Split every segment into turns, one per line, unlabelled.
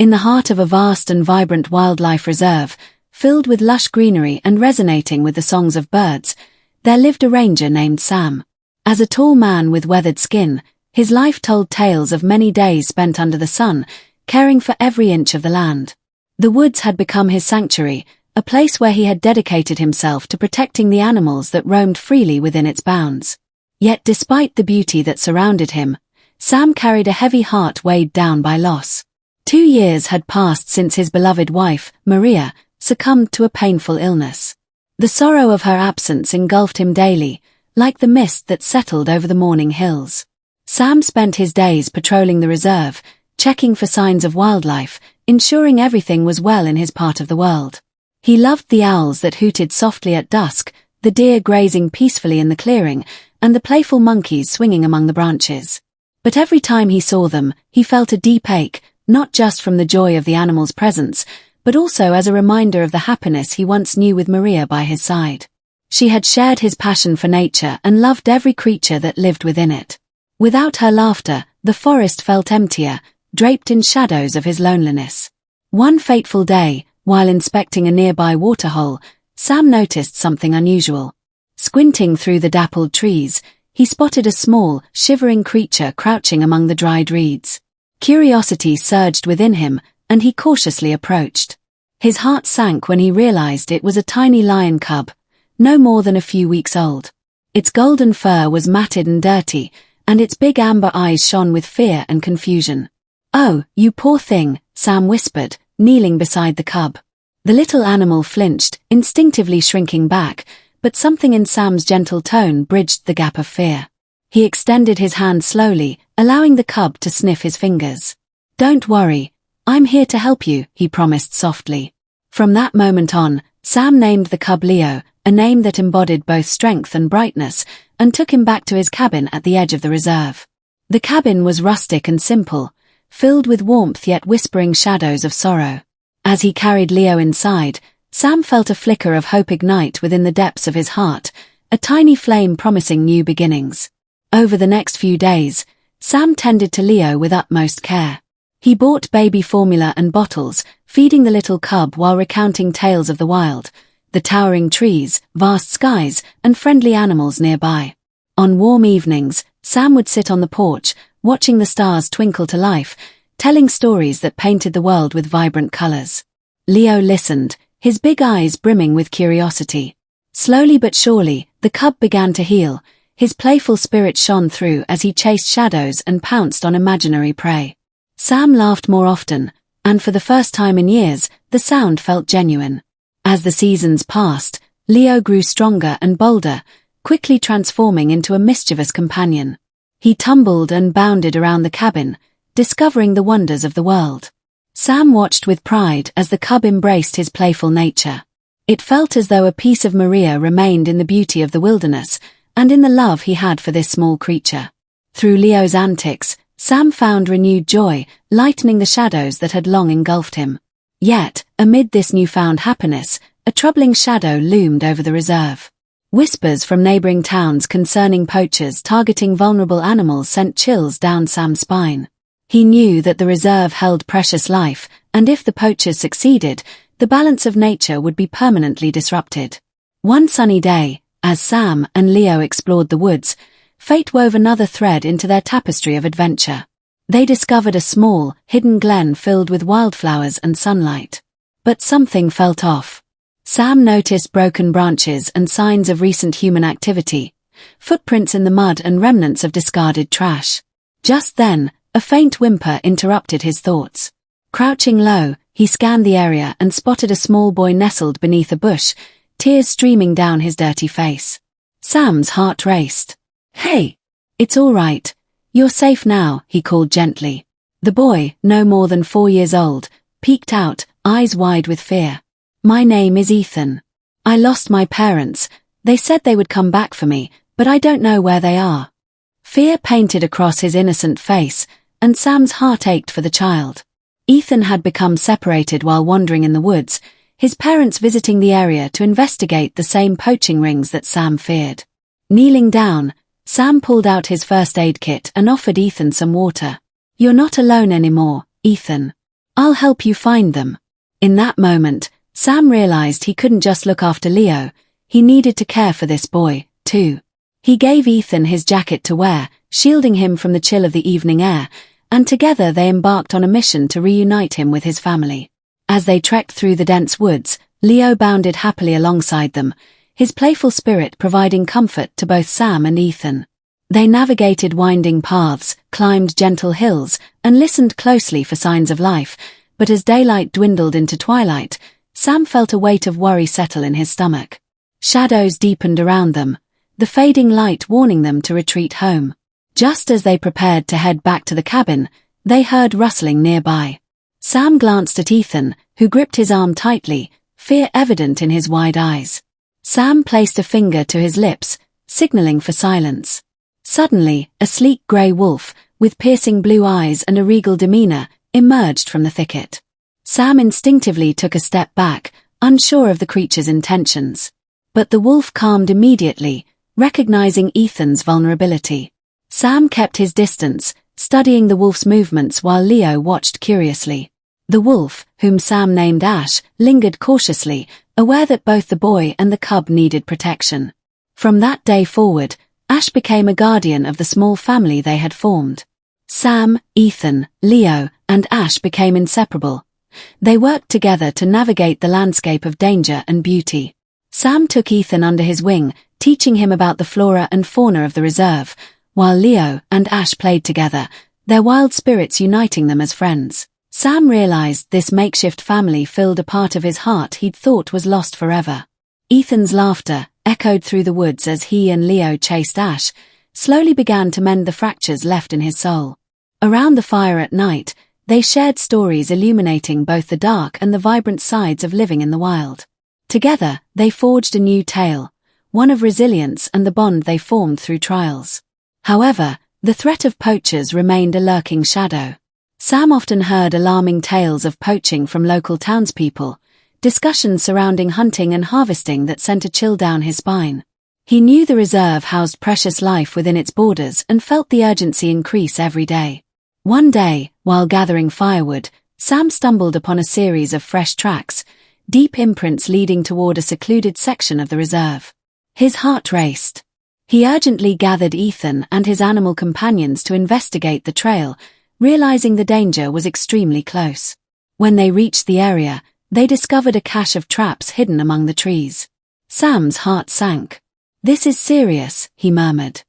In the heart of a vast and vibrant wildlife reserve, filled with lush greenery and resonating with the songs of birds, there lived a ranger named Sam. As a tall man with weathered skin, his life told tales of many days spent under the sun, caring for every inch of the land. The woods had become his sanctuary, a place where he had dedicated himself to protecting the animals that roamed freely within its bounds. Yet despite the beauty that surrounded him, Sam carried a heavy heart weighed down by loss. 2 years had passed since his beloved wife, Maria, succumbed to a painful illness. The sorrow of her absence engulfed him daily, like the mist that settled over the morning hills. Sam spent his days patrolling the reserve, checking for signs of wildlife, ensuring everything was well in his part of the world. He loved the owls that hooted softly at dusk, the deer grazing peacefully in the clearing, and the playful monkeys swinging among the branches. But every time he saw them, he felt a deep ache, not just from the joy of the animals' presence, but also as a reminder of the happiness he once knew with Maria by his side. She had shared his passion for nature and loved every creature that lived within it. Without her laughter, the forest felt emptier, draped in shadows of his loneliness. One fateful day, while inspecting a nearby waterhole, Sam noticed something unusual. Squinting through the dappled trees, he spotted a small, shivering creature crouching among the dried reeds. Curiosity surged within him, and he cautiously approached. His heart sank when he realized it was a tiny lion cub, no more than a few weeks old. Its golden fur was matted and dirty, and its big amber eyes shone with fear and confusion. "Oh, you poor thing," Sam whispered, kneeling beside the cub. The little animal flinched, instinctively shrinking back, but something in Sam's gentle tone bridged the gap of fear. He extended his hand slowly, allowing the cub to sniff his fingers. "Don't worry, I'm here to help you," he promised softly. From that moment on, Sam named the cub Leo, a name that embodied both strength and brightness, and took him back to his cabin at the edge of the reserve. The cabin was rustic and simple, filled with warmth yet whispering shadows of sorrow. As he carried Leo inside, Sam felt a flicker of hope ignite within the depths of his heart, a tiny flame promising new beginnings. Over the next few days, Sam tended to Leo with utmost care. He bought baby formula and bottles, feeding the little cub while recounting tales of the wild, the towering trees, vast skies, and friendly animals nearby. On warm evenings, Sam would sit on the porch, watching the stars twinkle to life, telling stories that painted the world with vibrant colors. Leo listened, his big eyes brimming with curiosity. Slowly but surely, the cub began to heal. His playful spirit shone through as he chased shadows and pounced on imaginary prey. Sam laughed more often, and for the first time in years, the sound felt genuine. As the seasons passed, Leo grew stronger and bolder, quickly transforming into a mischievous companion. He tumbled and bounded around the cabin, discovering the wonders of the world. Sam watched with pride as the cub embraced his playful nature. It felt as though a piece of Maria remained in the beauty of the wilderness, and in the love he had for this small creature. Through Leo's antics, Sam found renewed joy, lightening the shadows that had long engulfed him. Yet, amid this newfound happiness, a troubling shadow loomed over the reserve. Whispers from neighboring towns concerning poachers targeting vulnerable animals sent chills down Sam's spine. He knew that the reserve held precious life, and if the poachers succeeded, the balance of nature would be permanently disrupted. One sunny day, as Sam and Leo explored the woods, fate wove another thread into their tapestry of adventure. They discovered a small, hidden glen filled with wildflowers and sunlight. But something felt off. Sam noticed broken branches and signs of recent human activity, footprints in the mud and remnants of discarded trash. Just then, a faint whimper interrupted his thoughts. Crouching low, he scanned the area and spotted a small boy nestled beneath a bush, tears streaming down his dirty face. Sam's heart raced. "Hey! It's all right. You're safe now," he called gently. The boy, no more than 4 years old, peeked out, eyes wide with fear. "My name is Ethan. I lost my parents. They said they would come back for me, but I don't know where they are." Fear painted across his innocent face, and Sam's heart ached for the child. Ethan had become separated while wandering in the woods, his parents visiting the area to investigate the same poaching rings that Sam feared. Kneeling down, Sam pulled out his first aid kit and offered Ethan some water. "You're not alone anymore, Ethan. I'll help you find them. In that moment, Sam realized he couldn't just look after Leo, he needed to care for this boy, too. He gave Ethan his jacket to wear, shielding him from the chill of the evening air, and together they embarked on a mission to reunite him with his family. As they trekked through the dense woods, Leo bounded happily alongside them, his playful spirit providing comfort to both Sam and Ethan. They navigated winding paths, climbed gentle hills, and listened closely for signs of life, but as daylight dwindled into twilight, Sam felt a weight of worry settle in his stomach. Shadows deepened around them, the fading light warning them to retreat home. Just as they prepared to head back to the cabin, they heard rustling nearby. Sam glanced at Ethan, who gripped his arm tightly, fear evident in his wide eyes. Sam placed a finger to his lips, signaling for silence. Suddenly, a sleek grey wolf, with piercing blue eyes and a regal demeanor, emerged from the thicket. Sam instinctively took a step back, unsure of the creature's intentions. But the wolf calmed immediately, recognizing Ethan's vulnerability. Sam kept his distance, studying the wolf's movements while Leo watched curiously. The wolf, whom Sam named Ash, lingered cautiously, aware that both the boy and the cub needed protection. From that day forward, Ash became a guardian of the small family they had formed. Sam, Ethan, Leo, and Ash became inseparable. They worked together to navigate the landscape of danger and beauty. Sam took Ethan under his wing, teaching him about the flora and fauna of the reserve, while Leo and Ash played together, their wild spirits uniting them as friends. Sam realized this makeshift family filled a part of his heart he'd thought was lost forever. Ethan's laughter, echoed through the woods as he and Leo chased Ash, slowly began to mend the fractures left in his soul. Around the fire at night, they shared stories illuminating both the dark and the vibrant sides of living in the wild. Together, they forged a new tale, one of resilience and the bond they formed through trials. However, the threat of poachers remained a lurking shadow. Sam often heard alarming tales of poaching from local townspeople, discussions surrounding hunting and harvesting that sent a chill down his spine. He knew the reserve housed precious life within its borders and felt the urgency increase every day. One day, while gathering firewood, Sam stumbled upon a series of fresh tracks, deep imprints leading toward a secluded section of the reserve. His heart raced. He urgently gathered Ethan and his animal companions to investigate the trail, realizing the danger was extremely close. When they reached the area, they discovered a cache of traps hidden among the trees. Sam's heart sank. "This is serious," he murmured.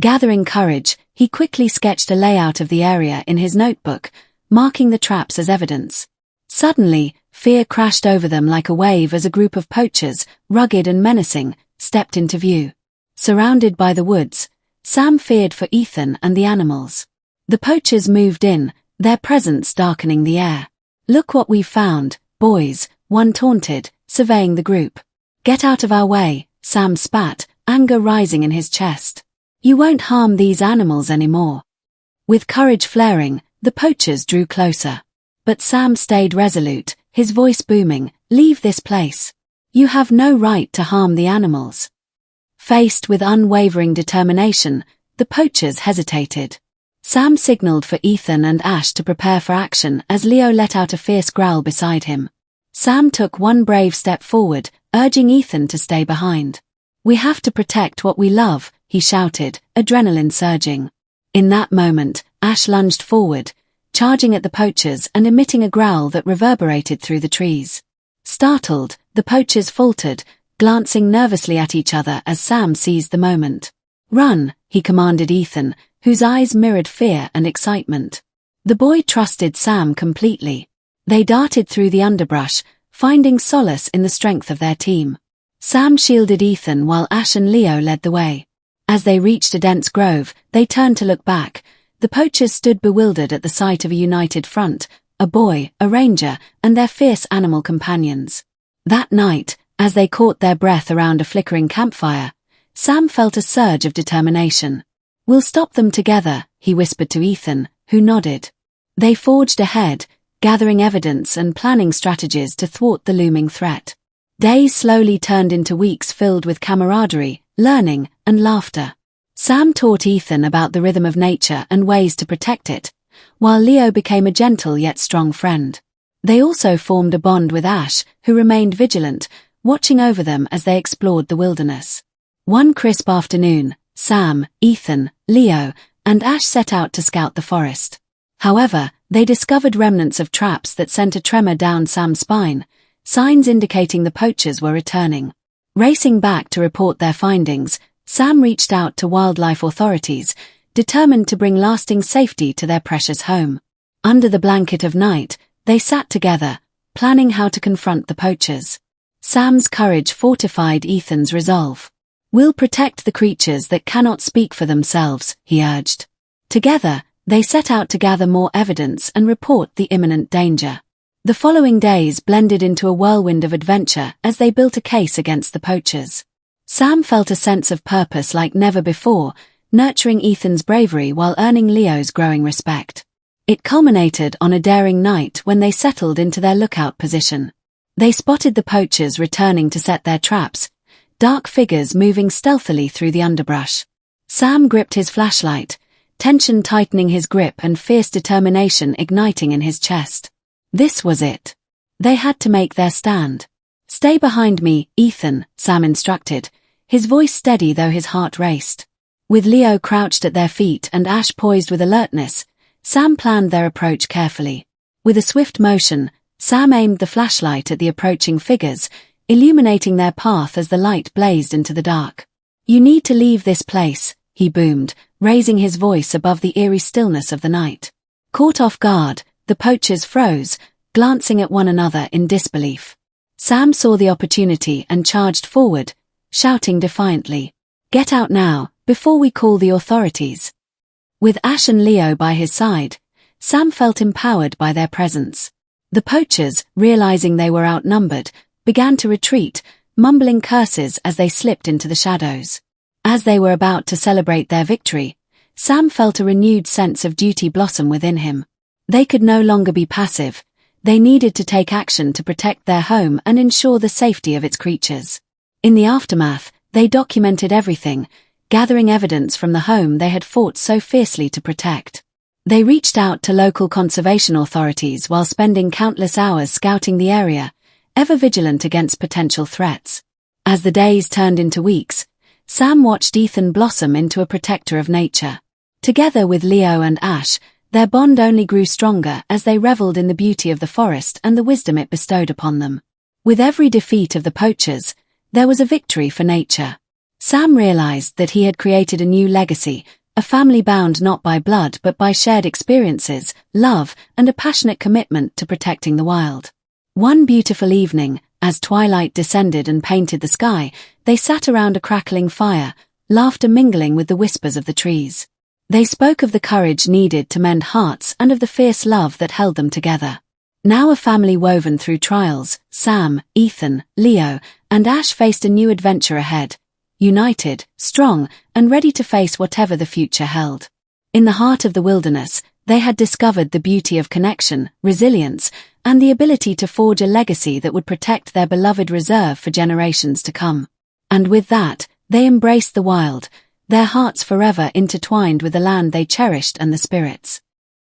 Gathering courage, he quickly sketched a layout of the area in his notebook, marking the traps as evidence. Suddenly, fear crashed over them like a wave as a group of poachers, rugged and menacing, stepped into view. Surrounded by the woods, Sam feared for Ethan and the animals. The poachers moved in, their presence darkening the air. "Look what we've found, boys," one taunted, surveying the group. "Get out of our way," Sam spat, anger rising in his chest. "You won't harm these animals anymore." With courage flaring, the poachers drew closer. But Sam stayed resolute, his voice booming, "Leave this place. You have no right to harm the animals." Faced with unwavering determination, the poachers hesitated. Sam signaled for Ethan and Ash to prepare for action as Leo let out a fierce growl beside him. Sam took one brave step forward, urging Ethan to stay behind. "We have to protect what we love," he shouted, adrenaline surging. In that moment, Ash lunged forward, charging at the poachers and emitting a growl that reverberated through the trees. Startled, the poachers faltered, glancing nervously at each other as Sam seized the moment. "Run," he commanded Ethan, whose eyes mirrored fear and excitement. The boy trusted Sam completely. They darted through the underbrush, finding solace in the strength of their team. Sam shielded Ethan while Ash and Leo led the way. As they reached a dense grove, they turned to look back. The poachers stood bewildered at the sight of a united front, a boy, a ranger, and their fierce animal companions. That night, as they caught their breath around a flickering campfire, Sam felt a surge of determination. "We'll stop them together," he whispered to Ethan, who nodded. They forged ahead, gathering evidence and planning strategies to thwart the looming threat. Days slowly turned into weeks filled with camaraderie, learning, and laughter. Sam taught Ethan about the rhythm of nature and ways to protect it, while Leo became a gentle yet strong friend. They also formed a bond with Ash, who remained vigilant, watching over them as they explored the wilderness. One crisp afternoon, Sam, Ethan, Leo, and Ash set out to scout the forest. However, they discovered remnants of traps that sent a tremor down Sam's spine, signs indicating the poachers were returning. Racing back to report their findings, Sam reached out to wildlife authorities, determined to bring lasting safety to their precious home. Under the blanket of night, they sat together, planning how to confront the poachers. Sam's courage fortified Ethan's resolve. "We'll protect the creatures that cannot speak for themselves," he urged. Together, they set out to gather more evidence and report the imminent danger. The following days blended into a whirlwind of adventure as they built a case against the poachers. Sam felt a sense of purpose like never before, nurturing Ethan's bravery while earning Leo's growing respect. It culminated on a daring night when they settled into their lookout position. They spotted the poachers returning to set their traps, dark figures moving stealthily through the underbrush. Sam gripped his flashlight, tension tightening his grip and fierce determination igniting in his chest. This was it. They had to make their stand. "Stay behind me, Ethan," Sam instructed, his voice steady though his heart raced. With Leo crouched at their feet and Ash poised with alertness, Sam planned their approach carefully. With a swift motion, Sam aimed the flashlight at the approaching figures, illuminating their path as the light blazed into the dark. "You need to leave this place," he boomed, raising his voice above the eerie stillness of the night. Caught off guard, the poachers froze, glancing at one another in disbelief. Sam saw the opportunity and charged forward, shouting defiantly, "Get out now, before we call the authorities." With Ash and Leo by his side, Sam felt empowered by their presence. The poachers, realizing they were outnumbered, began to retreat, mumbling curses as they slipped into the shadows. As they were about to celebrate their victory, Sam felt a renewed sense of duty blossom within him. They could no longer be passive. They needed to take action to protect their home and ensure the safety of its creatures. In the aftermath, they documented everything, gathering evidence from the home they had fought so fiercely to protect. They reached out to local conservation authorities while spending countless hours scouting the area, ever vigilant against potential threats. As the days turned into weeks, Sam watched Ethan blossom into a protector of nature. Together with Leo and Ash, their bond only grew stronger as they reveled in the beauty of the forest and the wisdom it bestowed upon them. With every defeat of the poachers, there was a victory for nature. Sam realized that he had created a new legacy, a family bound not by blood but by shared experiences, love, and a passionate commitment to protecting the wild. One beautiful evening, as twilight descended and painted the sky, they sat around a crackling fire, laughter mingling with the whispers of the trees. They spoke of the courage needed to mend hearts and of the fierce love that held them together. Now a family woven through trials, Sam, Ethan, Leo, and Ash faced a new adventure ahead, united, strong, and ready to face whatever the future held. In the heart of the wilderness, they had discovered the beauty of connection, resilience, and the ability to forge a legacy that would protect their beloved reserve for generations to come. And with that, they embraced the wild, their hearts forever intertwined with the land they cherished and the spirits.